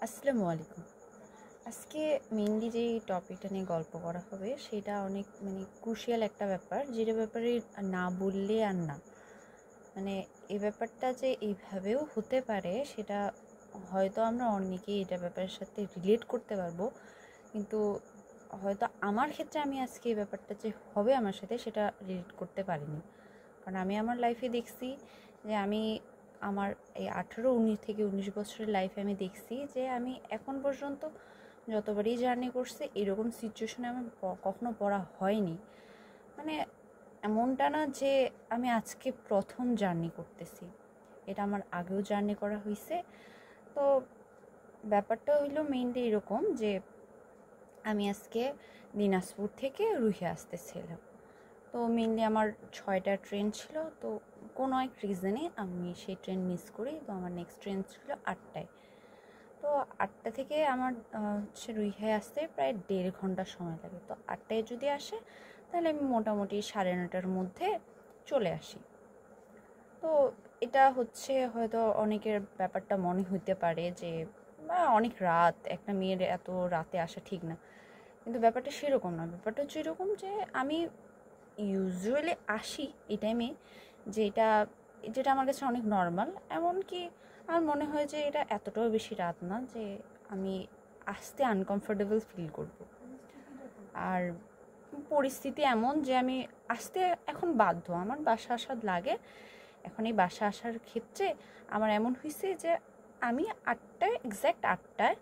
আসসালামু আলাইকুম। আজকে মেইনলি যেই টপিকটা নিয়ে গল্প করা হবে সেটা অনেক ক্রুশিয়াল একটা ব্যাপার, যেটা ব্যাপারে না বললে আর না। এই ব্যাপারটা যে এইভাবেও হতে পারে সেটা হয়তো আমরা অনেকেই এটা ব্যাপারের সাথে রিলেট করতে পারবো, কিন্তু হয়তো আমার ক্ষেত্রে আমি আজকে এই ব্যাপারটা যে হবে আমার সাথে সেটা রিলেট করতে পারিনি। কারণ আমি আমার লাইফে দেখছি যে আমার এই 18 থেকে 19 বছরের লাইফে আমি দেখছি যে আমি এখন পর্যন্ত যতবারই জার্নি করছি এরকম সিচুয়েশনে আমার কখনো পড়া হয়নি। মানে এমনটা না যে আমি আজকে প্রথম জার্নি করতেছি, এটা আমার আগেও জার্নি করা হয়েছে। তো ব্যাপারটা হইলো মেইনলি এরকম যে আমি আজকে দিনাজপুর থেকে রুহে আসতেছিলাম। তো মেইনলি আমার 6টা ট্রেন ছিল, তো কোনো এক রিজনে আমি সেই ট্রেন মিস করি। তো আমার নেক্সট ট্রেন ছিল 8টায়। তো 8টা থেকে আমার রুইহায় আসতে প্রায় 1.5 ঘন্টা সময় লাগে। তো 8টায় যদি আসে তাহলে আমি মোটামুটি 9:30টার মধ্যে চলে আসি। তো এটা হচ্ছে হয়তো অনেকের ব্যাপারটা মনে হইতে পারে যে অনেক রাত, একটা মেয়ের এত রাতে আসা ঠিক না, কিন্তু ব্যাপারটা সেরকম না। ব্যাপারটা হচ্ছে এরকম যে আমি ইউজুয়ালি আসি এই টাইমে, যেটা আমার কাছে অনেক নর্মাল। এমনকি আমার মনে হয় যে এটা এতটাও বেশি রাত না যে আমি আসতে আনকমফোর্টেবল ফিল করব। আর পরিস্থিতি এমন যে আমি আসতে এখন বাধ্য, আমার বাসা আসার লাগে। এখন এই বাসা আসার ক্ষেত্রে আমার এমন হয়েছে যে আমি 8টায়, এক্স্যাক্ট 8টায়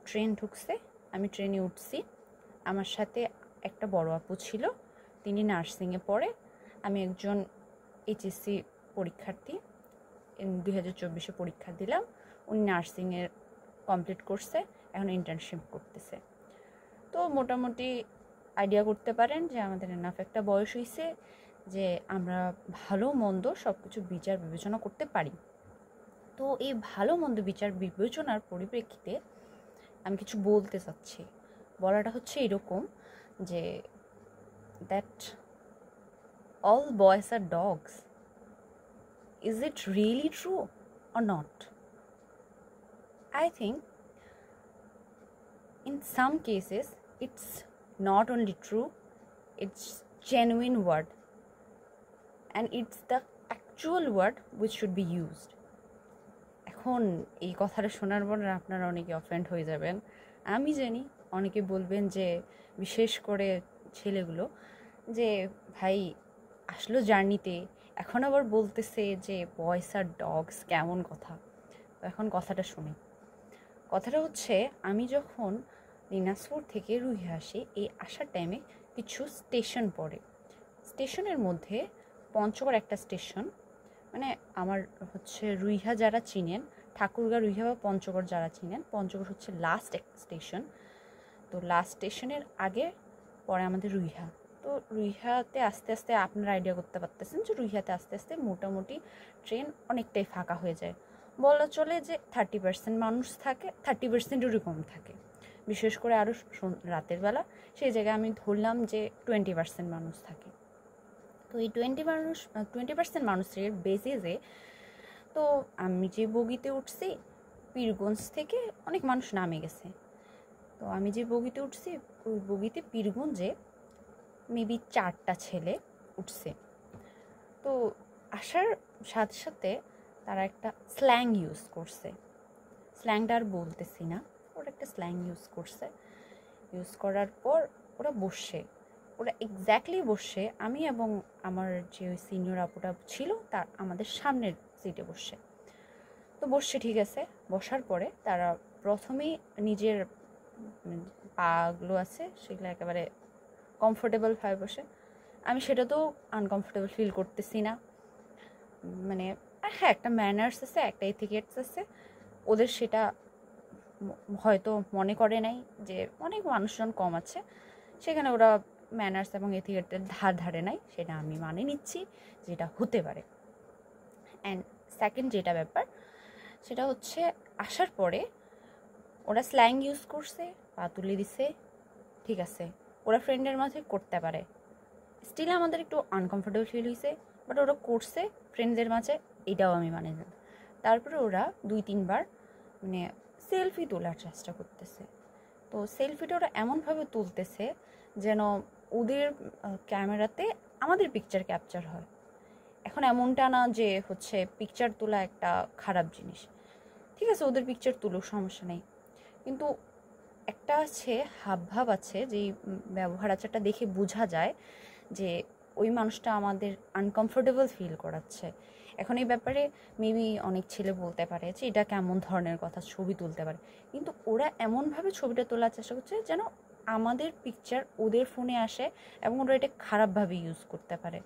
ট্রেন ঢুকছে, আমি ট্রেনে উঠছি। আমার সাথে একটা বড় আপু ছিল, তিনি নার্সিংয়ে পড়ে। আমি একজন এইচএসসি পরীক্ষার্থী, 2024 পরীক্ষা দিলাম। উনি নার্সিংয়ের কমপ্লিট করছে, এখন ইন্টার্নশিপ করতেছে। তো মোটামুটি আইডিয়া করতে পারেন যে আমাদের এনাফ একটা বয়স হয়েছে যে আমরা ভালো মন্দ সব কিছু বিচার বিবেচনা করতে পারি। তো এই ভালো মন্দ বিচার বিবেচনার পরিপ্রেক্ষিতে আমি কিছু বলতে চাচ্ছি। বলাটা হচ্ছে এরকম যে that all boys are dogs. Is it really true or not? I think in some cases it's not only true, it's genuine word, and it's the actual word which should be used. এখন এই কথাটা শোনার পর আপনারা অনেকে offend হয়ে যাবেন, আমি জানি। অনেকে বলবেন যে, বিশেষ করে ছেলেগুলো, যে ভাই আসলো জার্নিতে, এখন আবার বলতেছে যে বয়েস আর ডগস, কেমন কথা। তো এখন কথাটা শুনি। কথাটা হচ্ছে, আমি যখন দিনাজপুর থেকে রুহে আসি, এই আসার টাইমে কিছু স্টেশন পড়ে। স্টেশনের মধ্যে পঞ্চগড় একটা স্টেশন, আমার হচ্ছে রুইহা যারা চিনেন, ঠাকুরগাঁ রুইহা বা পঞ্চগড় যারা চিনেন, পঞ্চগড় হচ্ছে লাস্ট এক স্টেশন। তো লাস্ট স্টেশনের আগে পরে আমাদের রুইহা। তো রুইহাতে আস্তে আস্তে আপনারা আইডিয়া করতে পারতেছেন যে রুইহাতে আস্তে আস্তে মোটামুটি ট্রেন অনেকটাই ফাঁকা হয়ে যায়। বলা চলে যে 30% মানুষ থাকে, 30%এরও কম থাকে, বিশেষ করে আরও রাতের বেলা। সেই জায়গায় আমি ধরলাম যে 20% মানুষ থাকে। তো এই 20% মানুষের বেসিসে তো আমি যে বগিতে উঠছি, পীরগঞ্জ থেকে অনেক মানুষ নামে গেছে। তো আমি যে বগিতে উঠছি, ওই বগিতে পীরগঞ্জে মেবি 4টা ছেলে উঠছে। তো আসার সাথে সাথে তারা একটা স্ল্যাং ইউজ করছে, স্ল্যাংটা আর বলতেছি না, ওরা একটা স্ল্যাং ইউজ করছে। ইউজ করার পর ওরা এক্স্যাক্টলি বসে, আমি এবং আমার যে ওই সিনিয়র আপুটা ছিল তার আমাদের সামনের সিটে বসে। তো বসছে, ঠিক আছে। বসার পরে তারা প্রথমেই নিজের পাগুলো আছে সেগুলো একেবারে কমফোর্টেবলভাবে বসে। আমি সেটা তো আনকমফোর্টেবল ফিল করতেছি না। হ্যাঁ, একটা ম্যানার্স আছে, একটা এথিকেটস আছে, ওদের সেটা হয়তো মনে করে নাই যে অনেক মানুষজন কম আছে, সেখানে ওরা ম্যানার্স এবং এথিকেটের ধারে নাই, সেটা আমি মানে নিচ্ছি যেটা হতে পারে। অ্যান্ড সেকেন্ড যেটা ব্যাপার, সেটা হচ্ছে আসার পরে ওরা স্ল্যাং ইউজ করছে, পা তুলে দিছে, ঠিক আছে, ওরা ফ্রেন্ডের মাঝে করতে পারে, স্টিল আমাদের একটু আনকমফোর্টেবল ফিল হয়েছে, বাট ওরা করছে ফ্রেন্ডদের মাঝে, এটাও আমি মানে না। তারপরে ওরা 2-3 বার সেলফি তোলার চেষ্টা করতেছে। তো সেলফিটা ওরা এমনভাবে তুলতেছে যেন ওদের ক্যামেরাতে আমাদের পিকচার ক্যাপচার হয়। এখন এমনটা না যে হচ্ছে পিকচার তোলা একটা খারাপ জিনিস, ঠিক আছে ওদের পিকচার তুলুক, সমস্যা নেই, কিন্তু একটা আছে হাবভাব আছে, যেই ব্যবহার আচারটা দেখে বোঝা যায় যে ওই মানুষটা আমাদের আনকমফোর্টেবল ফিল করাচ্ছে। এখন এই ব্যাপারে মেবি অনেক ছেলে বলতে পারে যে এটা কেমন ধরনের কথা, ছবি তুলতে পারে, কিন্তু ওরা এমনভাবে ছবিটা তোলার চেষ্টা করছে যেন আমাদের পিকচার ওদের ফোনে আসে এবং ওরা এটা খারাপভাবে ইউজ করতে পারে।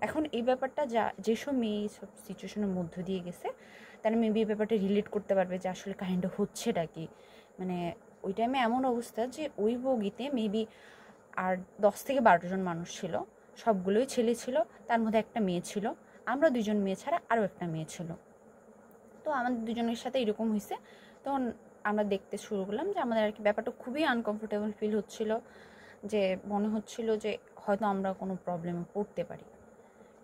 এখন এই ব্যাপারটা যেসব মেয়ে এইসব সিচুয়েশনের মধ্য দিয়ে গেছে তারা মেবি এই ব্যাপারটা রিলেট করতে পারবে যে আসলে কাহিনীটা হচ্ছেটা কি। মানে ওই টাইমে এমন অবস্থা যে ওই বগিতে মেবি আর 10 থেকে 12 জন মানুষ ছিল, সবগুলোই ছেলে ছিল, তার মধ্যে একটা মেয়ে ছিল, আমরা 2জন মেয়ে ছাড়া আরও একটা মেয়ে ছিল। তো আমাদের দুজনের সাথে এরকম হয়েছে। তখন আমরা দেখতে শুরু করলাম যে আমাদের আর কি ব্যাপারটা খুবই আনকমফোর্টেবল ফিল হচ্ছিল, যে মনে হচ্ছিল যে হয়তো আমরা কোনো প্রবলেমে পড়তে পারি।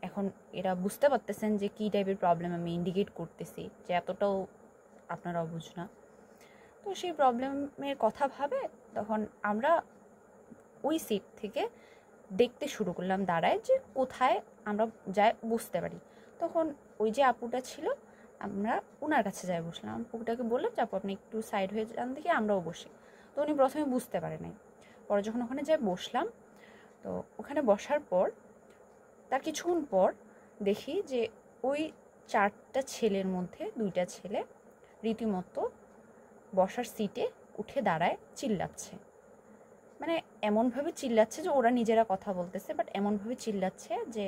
এখন এরা বুঝতে পারতেছেন যে কী টাইপের প্রবলেম আমি ইন্ডিকেট করতেছি, যে এতটাও আপনারা বুঝ না। তো সেই প্রবলেমের কথা ভাবে তখন আমরা ওই সিট থেকে দেখতে শুরু করলাম দাঁড়ায় যে কোথায় আমরা যাই বুঝতে পারি। তখন ওই যে আপুটা ছিল আমরা ওনার কাছে যাই বসলাম, আপুটাকে বললাম যে আপু আপনি একটু সাইড হয়ে যান দেখি আমরাও বসি। তো উনি প্রথমে বুঝতে পারে নাই, পরে যখন ওখানে যাই বসলাম, তো ওখানে বসার পর তার কিছুক্ষণ পর দেখি যে ওই 4টা ছেলের মধ্যে 2টা ছেলে রীতিমতো বসার সিটে উঠে দাঁড়ায় চিল্লাচ্ছে। মানে এমনভাবে চিল্লাচ্ছে যে ওরা নিজেরা কথা বলতেছে, বাট এমনভাবে চিল্লাচ্ছে যে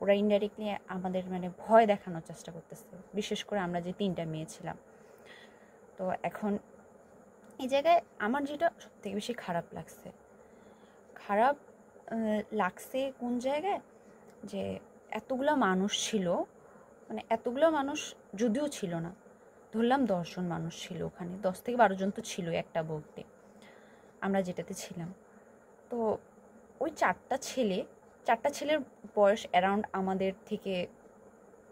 ওরা ইনডাইরেক্টলি আমাদের মানে ভয় দেখানোর চেষ্টা করতেছে, বিশেষ করে আমরা যে 3টা মেয়ে ছিলাম। তো এখন এই জায়গায় আমার যেটা সবথেকে বেশি খারাপ লাগছে কোন জায়গায়, যে এতগুলো মানুষ ছিল, মানে এতগুলো মানুষ যদিও ছিল না, ধরলাম 10 জন মানুষ ছিল ওখানে, 10 থেকে 12 জন তো ছিল একটা বলতে, আমরা যেটাতে ছিলাম। তো ওই 4টা ছেলের বয়স অ্যারাউন্ড আমাদের থেকে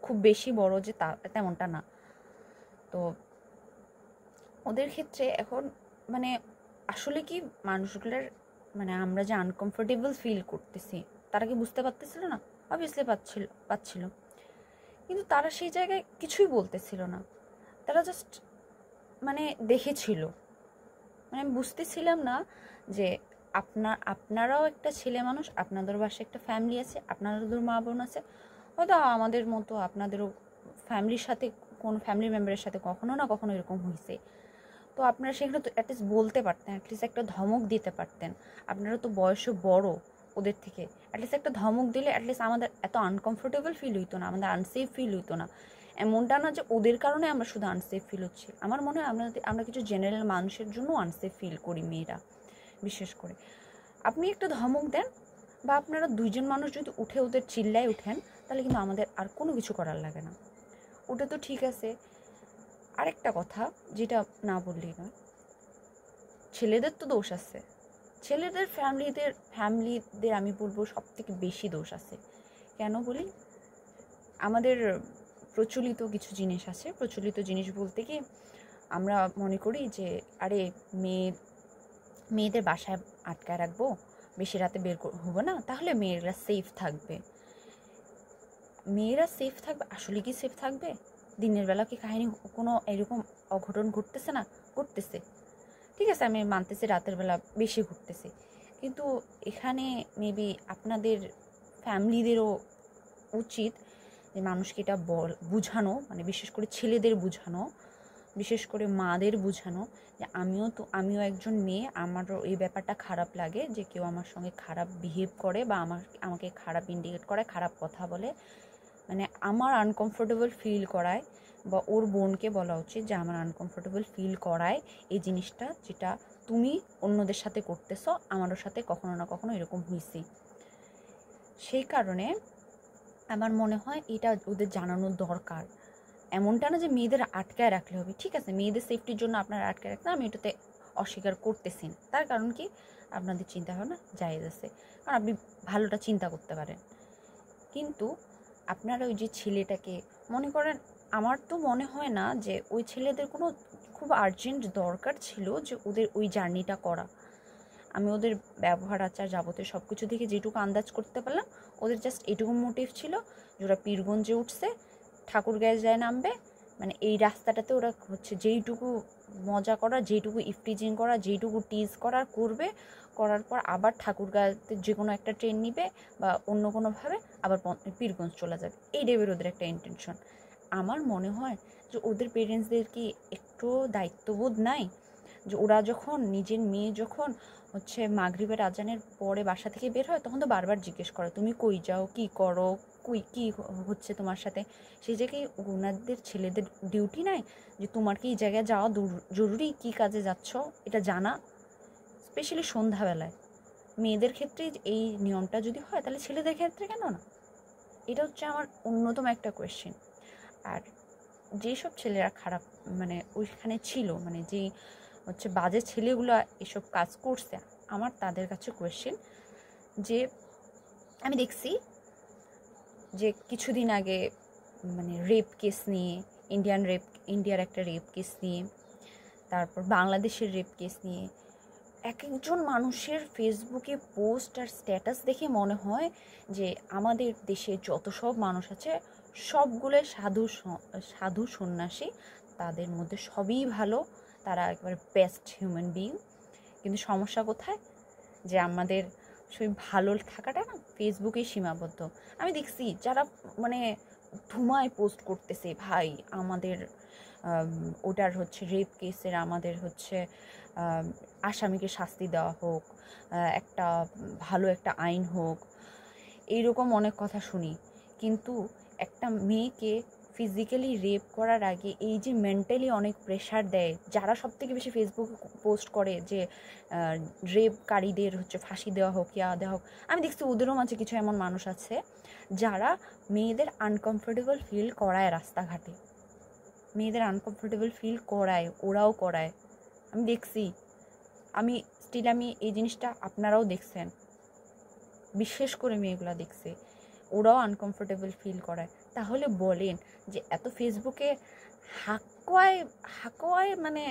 খুব বেশি বড় যে তেমনটা না। তো ওদের ক্ষেত্রে এখন মানে আসলে কি মানুষগুলোর মানে আমরা যে আনকমফোর্টেবল ফিল করতেছি তারা কি বুঝতে পারতেছিল না? অবভিয়াসলি পাচ্ছিল, কিন্তু তারা সেই জায়গায় কিছুই বলতেছিল না, তারা জাস্ট মানে দেখেছিল। মানে আমি বুঝতেছিলাম না যে আপনারাও একটা ছেলে মানুষ, আপনাদের বাসায় একটা ফ্যামিলি আছে, আপনাদের মা বোন আছে, হয়তো আমাদের মতো আপনাদেরও ফ্যামিলির সাথে কোনো ফ্যামিলি মেম্বারের সাথে কখনো না কখনো এরকম হয়েছে। তো আপনারা সেখানে তো অ্যাটলিস্ট বলতে পারতেন, অ্যাটলিস্ট একটা ধমক দিতে পারতেন। আপনারা তো বয়সে বড় ওদের থেকে, অ্যাটলিস্ট একটা ধমক দিলে অ্যাটলিস্ট আমাদের এত আনকমফোর্টেবল ফিল হইতো না, আমাদের আনসেফ ফিল হইতো না। এমনটা না যে ওদের কারণে আমরা শুধু আনসেফ ফিল হচ্ছি, আমার মনে হয় আমরা কিছু জেনারেল মানুষের জন্য আনসেফ ফিল করি মেয়েরা বিশেষ করে। আপনি একটা ধমক দেন বা আপনারা 2জন মানুষ যদি উঠে ওদের চিল্লায় উঠেন, তাহলে কিন্তু আমাদের আর কোনো কিছু করার লাগে না। ওটা তো ঠিক আছে। আরেকটা কথা যেটা না বললেই নয়, ছেলেদের তো দোষ আছে, ছেলেদের ফ্যামিলিদের আমি বলবো সব থেকে বেশি দোষ আছে। কেন বলি, আমাদের প্রচলিত কিছু জিনিস আছে, প্রচলিত জিনিস বলতে কি আমরা মনে করি যে আরে মেয়েদের বাসায় আটকায় রাখবো, বেশি রাতে বের হবো না, তাহলে মেয়েরা সেফ থাকবে। আসলে কি সেফ থাকবে? দিনের বেলা কি কাহিনী কোনো এরকম অঘটন ঘটতেছে না? ঘটতেছে, ঠিক আছে, আমি মানতেছি রাতের বেলা বেশি ঘটতেছে, কিন্তু এখানে মেবি আপনাদের ফ্যামিলিদেরও উচিত যে মানুষকে এটা বুঝানো, মানে বিশেষ করে ছেলেদের বুঝানো, বিশেষ করে মাদের বুঝানো যে আমিও একজন মেয়ে, আমারও এই ব্যাপারটা খারাপ লাগে যে কেউ আমার সঙ্গে খারাপ বিহেভ করে বা আমাকে খারাপ ইন্ডিকেট করে, খারাপ কথা বলে, মানে আমার আনকমফোর্টেবল ফিল করায়, বা ওর বোনকে বলা উচিত যে আমার আনকমফোর্টেবল ফিল করায় এই জিনিসটা, যেটা তুমি অন্যদের সাথে করতেছ, আমারও সাথে কখনো না কখনো এরকম হয়েছে। সেই কারণে আমার মনে হয় এটা ওদের জানানোর দরকার। এমনটা না যে মেয়েদের আটকায় রাখলে হবে, ঠিক আছে মেয়েদের সেফটির জন্য আপনারা আটকায় রাখতে, আমি এটাতে অস্বীকার করতেছি না। তার কারণ কি আপনাদের চিন্তা ভাবনা জায়েজ আছে, কারণ আপনি ভালোটা চিন্তা করতে পারেন, কিন্তু আপনারা ওই যে ছেলেটাকে মনে করেন আমার তো মনে হয় না যে ওই ছেলেদের কোনো খুব আর্জেন্ট দরকার ছিল যে ওদের ওই জার্নিটা করা। আমি ওদের ব্যবহার আচার যাবতীয় সব কিছু থেকে যেটুকু আন্দাজ করতে পারলাম, ওদের জাস্ট এটুকু মোটিভ ছিল যে ওরা পীরগঞ্জে উঠছে, ঠাকুরগাঁয়ে যায় নামবে, মানে এই রাস্তাটাতে ওরা হচ্ছে যেইটুকু মজা করা, যেইটুকু ইফটিজিং করা, যেইটুকু টিজ করার করবে, করার পর আবার ঠাকুরগাঁতে যে কোনো একটা ট্রেন নিবে বা অন্য কোনোভাবে আবার পীরগঞ্জ চলে যাবে। এই টাইপের ওদের একটা ইন্টেনশন। আমার মনে হয় যে ওদের পেরেন্টসদের কি একটু দায়িত্ববোধ নাই, যে ওরা যখন নিজের মেয়ে যখন হচ্ছে মাগরিবের আজানের পরে বাসা থেকে বের হয়, তখন তো বারবার জিজ্ঞেস করে তুমি কই যাও, কি করো, কী হচ্ছে তোমার সাথে। সেই জায়গায় ওনাদের ছেলেদের ডিউটি নাই যে তোমার কি এই জায়গায় যাওয়া জরুরি, কি কাজে যাচ্ছ এটা জানা, স্পেশালি সন্ধ্যাবেলায়। মেয়েদের ক্ষেত্রে এই নিয়মটা যদি হয়, তাহলে ছেলেদের ক্ষেত্রে কেন না? এটা হচ্ছে আমার অন্যতম একটা কোয়েশ্চেন। আর যেসব ছেলেরা খারাপ মানে ওইখানে ছিল, মানে যেই হচ্ছে বাজে ছেলেগুলো এসব কাজ করছে, আমার তাদের কাছে কোয়েশ্চেন যে আমি দেখছি যে কিছুদিন আগে মানে রেপ কেস নিয়ে, ইন্ডিয়ার একটা রেপ কেস নিয়ে, তারপর বাংলাদেশের রেপ কেস নিয়ে এক একজন মানুষের ফেসবুকে পোস্ট আর স্ট্যাটাস দেখে মনে হয় যে আমাদের দেশে যত সব মানুষ আছে সবগুলো সাধু সন্ন্যাসী, তাদের মধ্যে সবই ভালো, তারা একবারে বেস্ট হিউম্যান বিইং। কিন্তু সমস্যা কোথায়? যে আমাদের সেই ভালো থাকাটা না ফেসবুকেই সীমাবদ্ধ। আমি দেখছি যারা মানে ধুমায় পোস্ট করতেছে, ভাই আমাদের ওটার হচ্ছে রেপ কেসের আমাদের হচ্ছে আসামিকে শাস্তি দেওয়া হোক, একটা ভালো একটা আইন হোক, এইরকম অনেক কথা শুনি। কিন্তু একটা মেয়েকে ফিজিক্যালি রেপ করার আগে এই যে মেন্টালি অনেক প্রেশার দেয়, যারা সব থেকে বেশি ফেসবুকে পোস্ট করে যে রেপকারীদের হচ্ছে ফাঁসি দেওয়া হোক, ইয়া দেওয়া হোক, আমি দেখছি ওদেরও মাঝে কিছু এমন মানুষ আছে যারা মেয়েদের আনকমফোর্টেবল ফিল করায়, রাস্তাঘাটে মেয়েদের আনকমফোর্টেবল ফিল করায়, ওরাও করায়। আমি দেখছি, আমি এই জিনিসটা আপনারাও দেখছেন, বিশেষ করে মেয়েগুলো দেখছে, ওরাও আনকমফোর্টেবল ফিল করায়। তাহলে বলেন যে এত ফেসবুকে হাকোয়ায় মানে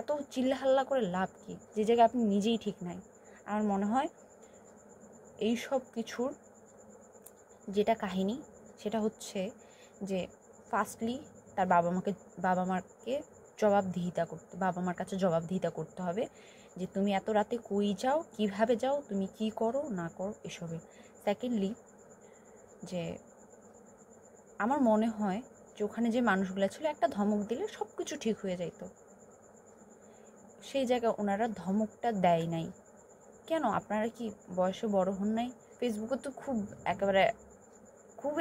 এত চিল্লাহাল্লা করে লাভ কি, যে জায়গায় আপনি নিজেই ঠিক নাই? আমার মনে হয় এই সব কিছুর যেটা কাহিনী, সেটা হচ্ছে যে ফার্স্টলি তার বাবা মাকে বাবা মার কাছে জবাবদিহিতা করতে হবে যে তুমি এত রাতে কই যাও, কিভাবে যাও, তুমি কি করো না করো এসবে। সেকেন্ডলি, যে আমার মনে হয় যে ওখানে যে মানুষগুলো ছিল একটা ধমক দিলে সব কিছু ঠিক হয়ে যাইত। সেই জায়গায় ওনারা ধমকটা দেয় নাই কেন? আপনারা কি বয়সে বড় হন নাই? ফেসবুকে তো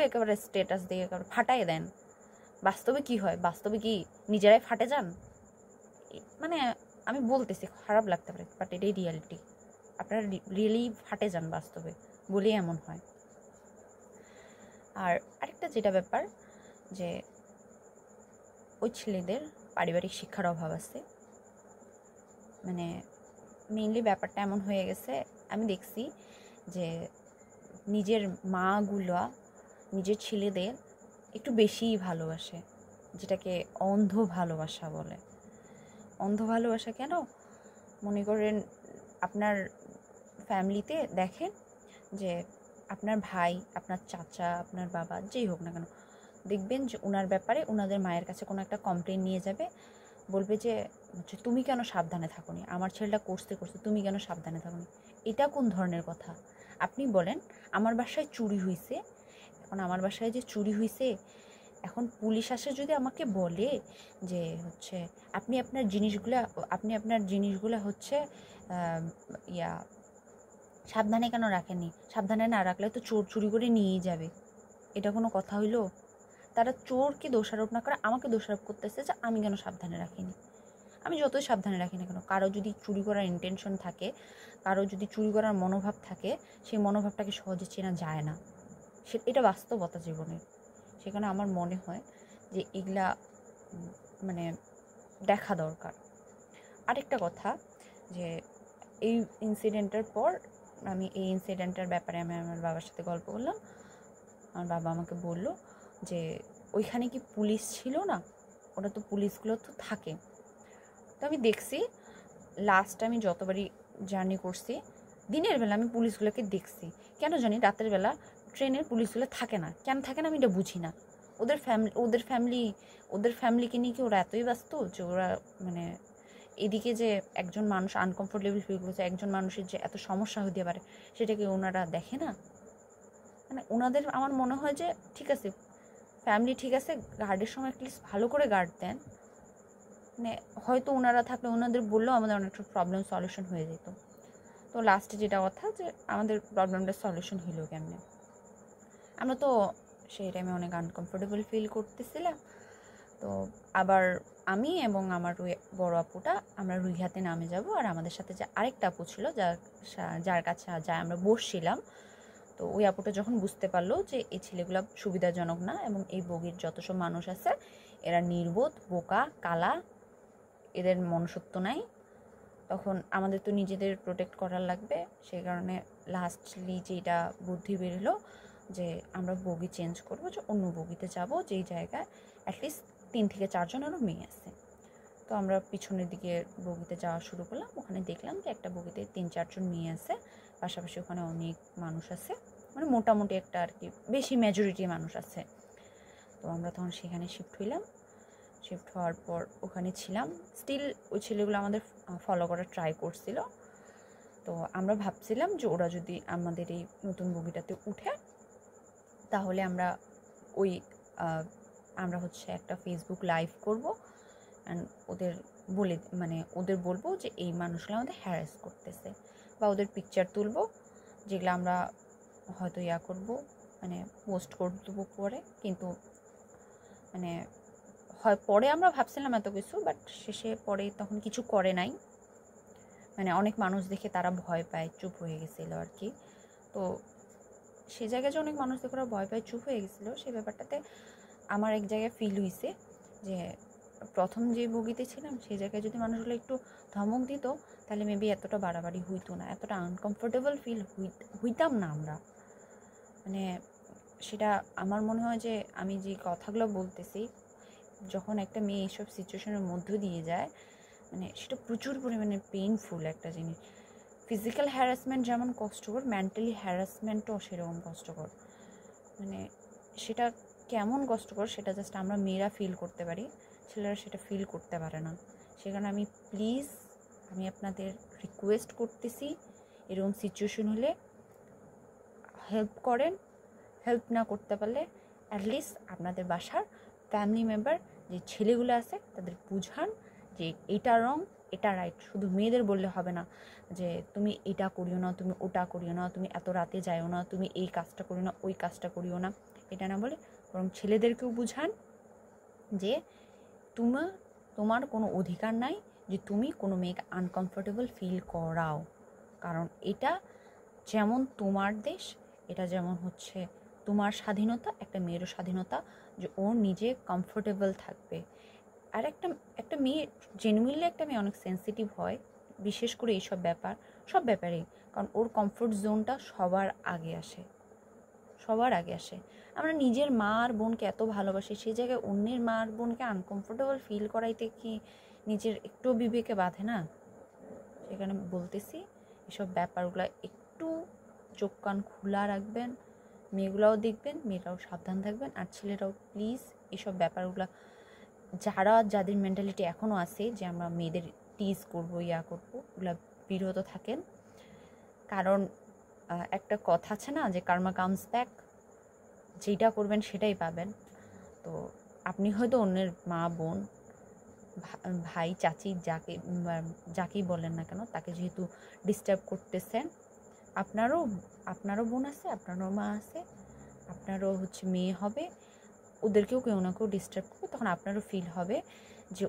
একেবারে স্ট্যাটাস দিয়ে একেবারে ফাটাই দেন। বাস্তবে কি হয়? বাস্তবে কি নিজেরাই ফাটে যান? মানে আমি বলতেছি, খারাপ লাগতে পারে, বাট এটাই রিয়ালিটি। আপনারা রিয়েলি ফাটে যান বাস্তবে, বলেই এমন হয়। আর আরেকটা যেটা ব্যাপার, যে ওই ছেলেদের পারিবারিক শিক্ষার অভাব আছে। মানে মেইনলি ব্যাপারটা এমন হয়ে গেছে, আমি দেখছি যে নিজের মাগুলো নিজের ছেলেদের একটু বেশিই ভালোবাসে, যেটাকে অন্ধ ভালোবাসা বলে। অন্ধ ভালোবাসা কেন? মনে করেন আপনার ফ্যামিলিতে দেখেন যে আপনার ভাই, আপনার চাচা, আপনার বাবা, যেই হোক না কেন, দেখবেন যে ওনার ব্যাপারে ওনাদের মায়ের কাছে কোনো একটা কমপ্লেন নিয়ে যাবে, বলবে যে হচ্ছে তুমি কেন সাবধানে থাকোনি, আমার ছেলেটা করতে তুমি কেন সাবধানে থাকোনি। এটা কোন ধরনের কথা? আপনি বলেন, আমার বাসায় চুরি হয়েছে, এখন আমার বাসায় যে চুরি হয়েছে, এখন পুলিশ আসে যদি আমাকে বলে যে হচ্ছে আপনি আপনার জিনিসগুলা হচ্ছে সাবধানে কেন রাখেননি, সাবধানে না রাখলে তো চোর চুরি করে নিয়েই যাবে, এটা কোনো কথা হইলো? তারা চোরকে দোষারোপ না করে আমাকে দোষারোপ করতেছে যে আমি কেন সাবধানে রাখিনি। আমি যতই সাবধানে রাখি না কেন, কারো যদি চুরি করার ইন্টেনশন থাকে, কারো যদি চুরি করার মনোভাব থাকে, সেই মনোভাবটাকে সহজে চেনা যায় না, এটা বাস্তবতা জীবনের। সেখানে আমার মনে হয় যে এগুলা মানে দেখা দরকার। আরেকটা কথা, যে এই ইনসিডেন্টের পর এই ইনসিডেন্টের ব্যাপারে আমি আমার বাবার সাথে গল্প করলাম। আমার বাবা আমাকে বলল যে ওইখানে কি পুলিশ ছিল না? ওটা তো পুলিশগুলো তো থাকে। তো আমি দেখছি লাস্ট আমি যতবারই জার্নি করছি দিনের বেলা আমি পুলিশগুলোকে দেখছি। কেন জানি রাতের বেলা ট্রেনের পুলিশগুলো থাকে না। কেন থাকে না আমি এটা বুঝি না। ওদের ফ্যামিলিকে নিয়ে কি ওরা এতই ব্যস্ত যে ওরা মানে এদিকে যে একজন মানুষ আনকমফোর্টেবল ফিল করছে, একজন মানুষের যে এত সমস্যা হতে পারে সেটাকে ওনারা দেখে না? মানে ওনাদের আমার মনে হয় যে ঠিক আছে ফ্যামিলি ঠিক আছে, গার্ডের সময় অ্যাটলিস্ট ভালো করে গার্ড দেন। মানে হয়তো ওনারা থাকলে ওনাদের বললেও আমাদের অনেকটা প্রবলেম সলিউশন হয়ে যেত। তো লাস্টে যেটা কথা যে আমাদের প্রবলেমটা সলিউশন হইলো কেমনে, আমরা তো সেই টাইমে অনেক আনকমফোর্টেবল ফিল করতেছিলাম। তো আবার আমি এবং আমার বড় আপুটা আমরা রুইহাতে নামে যাব, আর আমাদের সাথে যে আরেকটা আপু ছিল যার কাছে যা আমরা বসছিলাম, তো ওই আপুটা যখন বুঝতে পারলো যে এই ছেলেগুলো সুবিধাজনক না এবং এই বগির যত সব মানুষ আছে এরা নির্বোধ, বোকা, কালা, এদের মনুষ্যত্ব নাই, তখন আমাদের তো নিজেদের প্রোটেক্ট করার লাগবে। সেই কারণে লাস্টলি যেটা বুদ্ধি বেরোলো যে আমরা বগি চেঞ্জ করবো, যে অন্য বগিতে যাব যেই জায়গায় অ্যাটলিস্ট 3 থেকে 4 জন আরও মেয়ে আছে। তো আমরা পিছনের দিকে বগিতে যাওয়া শুরু করলাম। ওখানে দেখলাম যে একটা বগিতে 3-4 জন মেয়ে আছে, পাশাপাশি ওখানে অনেক মানুষ আছে, মানে মোটামুটি একটা আর কি বেশি মেজরিটি মানুষ আছে। তো আমরা তখন সেখানে শিফট হইলাম। শিফট হওয়ার পর ওখানে ছিলাম, স্টিল ওই ছেলেগুলো আমাদের ফলো করার ট্রাই করছিল। তো আমরা ভাবছিলাম যে ওরা যদি আমাদের এই নতুন বগিটাতে উঠে তাহলে আমরা হচ্ছে একটা ফেসবুক লাইভ করব অ্যান্ড ওদের বলবো যে এই মানুষগুলো আমাদের হ্যারাস করতেছে, বা ওদের পিকচার তুলবো যেগুলো আমরা হয়তো করব, মানে পোস্ট করে দেবো পরে। কিন্তু মানে হয় পরে আমরা ভাবছিলাম এত কিছু, বাট শেষে পরে তখন কিছু করে নাই। মানে অনেক মানুষ দেখে তারা ভয় পায়, চুপ হয়ে গেছিলো আর কি। তো সেই জায়গায় যে অনেক মানুষ দেখে ওরা ভয় পায়, চুপ হয়ে গেছিলো, সেই ব্যাপারটাতে আমার এক জায়গায় ফিল হয়েছে যে প্রথম যে বগিতে ছিলাম সেই জায়গায় যদি মানুষগুলো একটু ধমক দিত তাহলে মেবি এতটা বাড়াবাড়ি হইতো না, এতটা আনকমফোর্টেবল ফিল হইতাম না আমরা। মানে সেটা আমার মনে হয় যে আমি যে কথাগুলো বলতেছি, যখন একটা মেয়ে এইসব সিচুয়েশনের মধ্য দিয়ে যায় মানে সেটা প্রচুর পরিমাণে পেইনফুল একটা জিনিস। ফিজিক্যাল হ্যারাসমেন্ট যেমন কষ্টকর, মেন্টালি হ্যারাসমেন্টও সেরকম কষ্টকর। মানে সেটা কেমন কষ্টকর সেটা জাস্ট আমরা মেয়েরা ফিল করতে পারি, ছেলেরা সেটা ফিল করতে পারে না। সেখানে আমি আপনাদের রিকোয়েস্ট করতেছি এরকম সিচুয়েশন হলে হেল্প করেন। হেল্প না করতে পারলে অ্যাটলিস্ট আপনাদের বাসার ফ্যামিলি মেম্বার যে ছেলেগুলো আছে তাদের বুঝান যে এটা রং এটা রাইট। শুধু মেয়েদের বললে হবে না যে তুমি এটা করিও না, তুমি ওটা করিও না, তুমি এত রাতে যাইও না, তুমি এই কাজটা করিও না, ওই কাজটা করিও না, এটা না বলে বরং ছেলেদেরকেও বুঝান যে তোমার কোনো অধিকার নাই যে তুমি কোনো মেয়েকে আনকমফোর্টেবল ফিল করাও। কারণ এটা যেমন তোমার দেশ, এটা যেমন হচ্ছে তোমার স্বাধীনতা, একটা মেয়েরও স্বাধীনতা যে ও নিজে কমফোর্টেবল থাকবে। আর একটা মেয়ে জেনুইনলি একটা মেয়ে অনেক সেন্সিটিভ হয়, বিশেষ করে এইসব সব ব্যাপারেই। কারণ ওর কমফোর্ট জোনটা সবার আগে আসে। আমরা নিজের মা আর বোনকে এত ভালোবাসি, সেই জায়গায় অন্যের মা আর বোনকে আনকমফোর্টেবল ফিল করাইতে কি নিজের একটু বিবেকে বাঁধে না? সেখানে বলতেছি এসব ব্যাপারগুলো একটু চোখ কান খোলা রাখবেন, মেয়েগুলাও দেখবেন, মেয়েরাও সাবধান থাকবেন। আর ছেলেরাও প্লিজ এসব ব্যাপারগুলো যাদের মেন্টালিটি এখনও আছে যে আমরা মেয়েদের টিজ করবো করবো, ওগুলা বিরত থাকেন। কারণ একটা কথা আছে না যে কার্মা কামস ব্যাক, যেটা করবেন সেটাই পাবেন। তো আপনি হয়তো অন্যের মা বোন ভাই চাচি যাকেই বলেন না কেন তাকে যেহেতু ডিস্টার্ব করতেছেন, আপনারও বোন আছে, আপনারও মা আছে, আপনারও হচ্ছে মেয়ে হবে, ওদেরকেও কেউ না কেউ ডিস্টার্ব করবে, তখন আপনারও ফিল হবে যে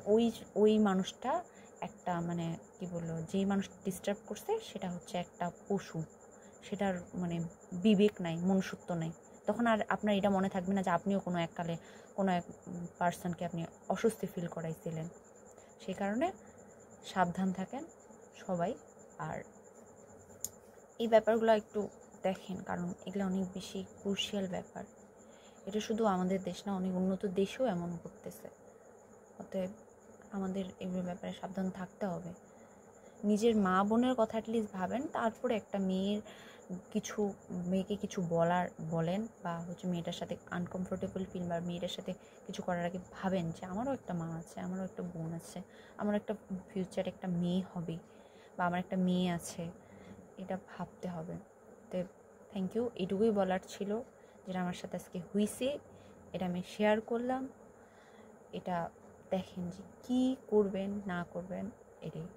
ওই মানুষটা একটা মানে কি বললো, যেই মানুষ ডিস্টার্ব করছে সেটা হচ্ছে একটা পশু, সেটার মানে বিবেক নাই, মনুষ্যত্ব নাই। তখন আর আপনার এটা মনে থাকবে না যে আপনিও কোনো এক পার্সনকে আপনি অস্বস্তি ফিল করাইছিলেন। সেই কারণে সাবধান থাকেন সবাই। আর এই ব্যাপারগুলো একটু দেখেন, কারণ এগুলো অনেক বেশি ক্রুশিয়াল ব্যাপার। এটা শুধু আমাদের দেশ না, অনেক উন্নত দেশেও এমন করতেছে। অতএব আমাদের এগুলোর ব্যাপারে সাবধান থাকতে হবে। নিজের মা বোনের কথা অ্যাটলিস্ট ভাবেন, তারপরে একটা মেয়েকে কিছু বলেন, বা মেয়েটার সাথে আনকমফোর্টেবল ফিল বা মেয়েটার সাথে কিছু করার আগে ভাবেন যে আমারও একটা মা আছে, আমারও একটা বোন আছে, আমার একটা ফিউচার একটা মেয়ে হবে, বা আমার একটা মেয়ে আছে, এটা ভাবতে হবে। তো থ্যাংক ইউ, এটুকুই বলার ছিল যেটা আমার সাথে আজকে হয়েছে, এটা আমি শেয়ার করলাম। এটা দেখেন যে কী করবেন না করবেন, এটাই।